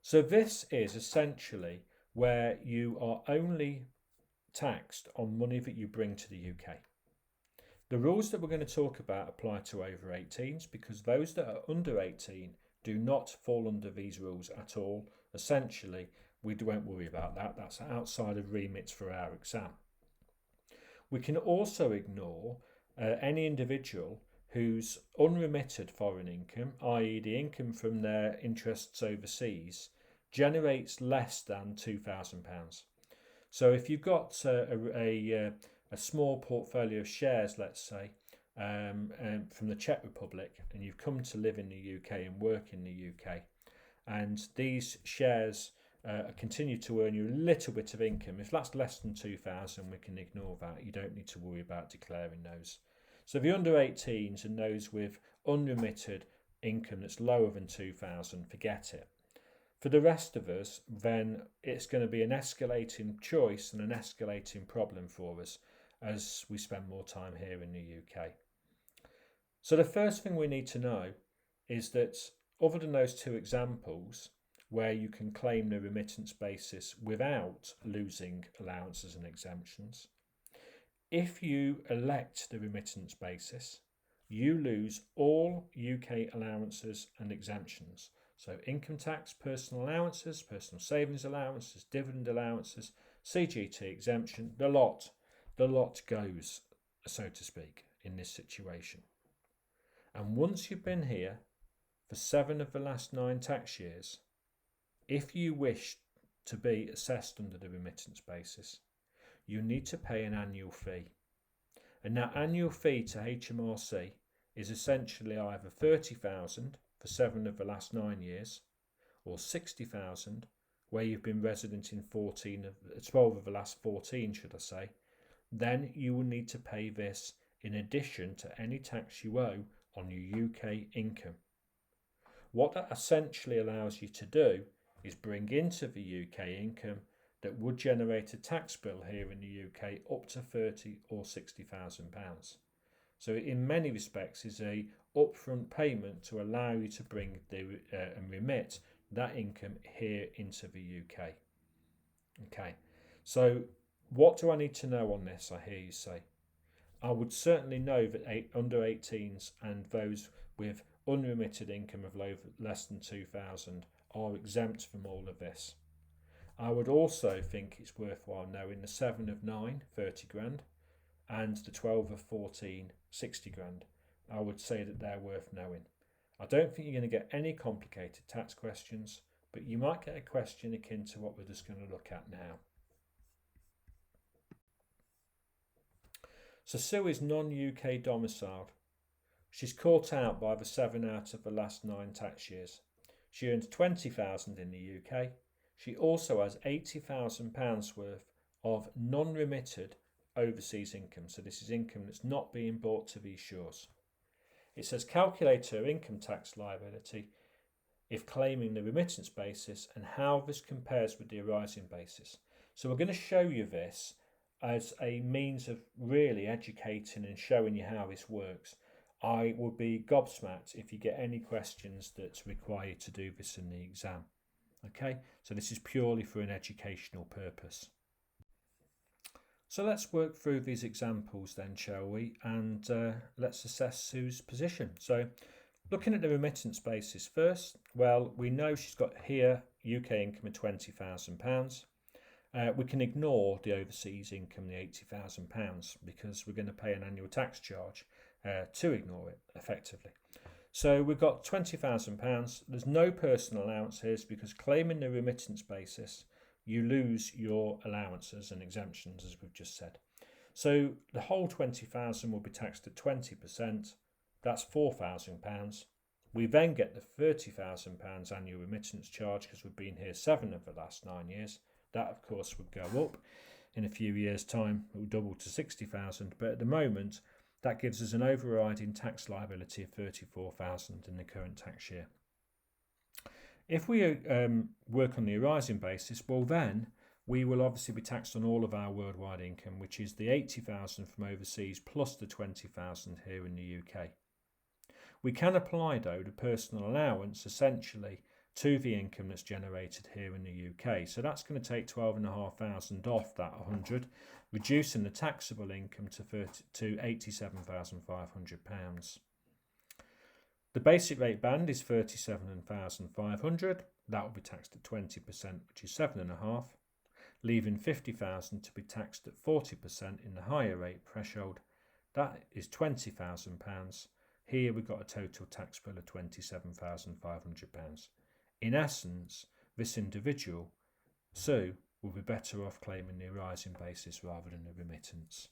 So this is essentially where you are only taxed on money that you bring to the UK. The rules that we're going to talk about apply to over 18s because those that are under 18 do not fall under these rules at all. Essentially, we won't worry about that. That's outside of remits for our exam. We can also ignore any individual whose unremitted foreign income, i.e. the income from their interests overseas, generates less than £2,000. So if you've got a small portfolio of shares, let's say, from the Czech Republic, and you've come to live in the UK and work in the UK, and these shares continue to earn you a little bit of income, if that's less than 2,000, we can ignore that. You don't need to worry about declaring those. So the under 18s and those with unremitted income that's lower than 2,000, forget it. For the rest of us, then it's going to be an escalating choice and an escalating problem for us as we spend more time here in the UK. So the first thing we need to know is that other than those two examples where you can claim the remittance basis without losing allowances and exemptions, if you elect the remittance basis, you lose all UK allowances and exemptions. So income tax, personal allowances, personal savings allowances, dividend allowances, CGT exemption, the lot goes, so to speak, in this situation. And once you've been here for 7 of the last 9 tax years, if you wish to be assessed under the remittance basis, you need to pay an annual fee. And that annual fee to HMRC is essentially either 30,000 for 7 of the last 9 years, or 60,000 where you've been resident in 12 of the last 14, should I say. Then you will need to pay this in addition to any tax you owe on your UK income. What that essentially allows you to do is bring into the UK income that would generate a tax bill here in the UK up to £30,000 or £60,000. So in many respects is a upfront payment to allow you to bring and remit that income here into the UK. Okay, so what do I need to know on this, I hear you say? I would certainly know that under 18s and those with unremitted income of less than 2,000 are exempt from all of this. I would also think it's worthwhile knowing the 7 of 9, 30 grand, and the 12 of 14, 60 grand. I would say that they're worth knowing. I don't think you're going to get any complicated tax questions, but you might get a question akin to what we're just going to look at now. So Sue is non-UK domiciled. She's caught out by the 7 out of the last 9 tax years. She earns 20,000 in the UK. She also has £80,000 worth of non-remitted overseas income. So this is income that's not being brought to these shores. It says calculate her income tax liability if claiming the remittance basis and how this compares with the arising basis. So we're going to show you this as a means of really educating and showing you how this works. I would be gobsmacked if you get any questions that require you to do this in the exam. Okay, so this is purely for an educational purpose. So let's work through these examples then, shall we? And let's assess Sue's position. So looking at the remittance basis first, well, we know she's got here UK income of £20,000. We can ignore the overseas income, the £80,000, because we're going to pay an annual tax charge to ignore it effectively. So we've got £20,000. There's no personal allowances because claiming the remittance basis, you lose your allowances and exemptions, as we've just said. So the whole 20,000 will be taxed at 20%. That's £4,000. We then get the £30,000 annual remittance charge because we've been here 7 of the last 9 years. That, of course, would go up in a few years' time. It will double to 60,000. But at the moment, that gives us an overriding tax liability of 34,000 in the current tax year. If we work on the arising basis, well then we will obviously be taxed on all of our worldwide income, which is the 80,000 from overseas plus the 20,000 here in the UK. We can apply though the personal allowance essentially to the income that's generated here in the UK. So that's going to take 12,500 off that 100, reducing the taxable income to £87,500. The basic rate band is 37,500. That will be taxed at 20%, which is 7.5, leaving 50,000 to be taxed at 40% in the higher rate threshold. That is £20,000. Here we've got a total tax bill of £27,500. In essence, this individual, Sue, will be better off claiming the arising basis rather than the remittance.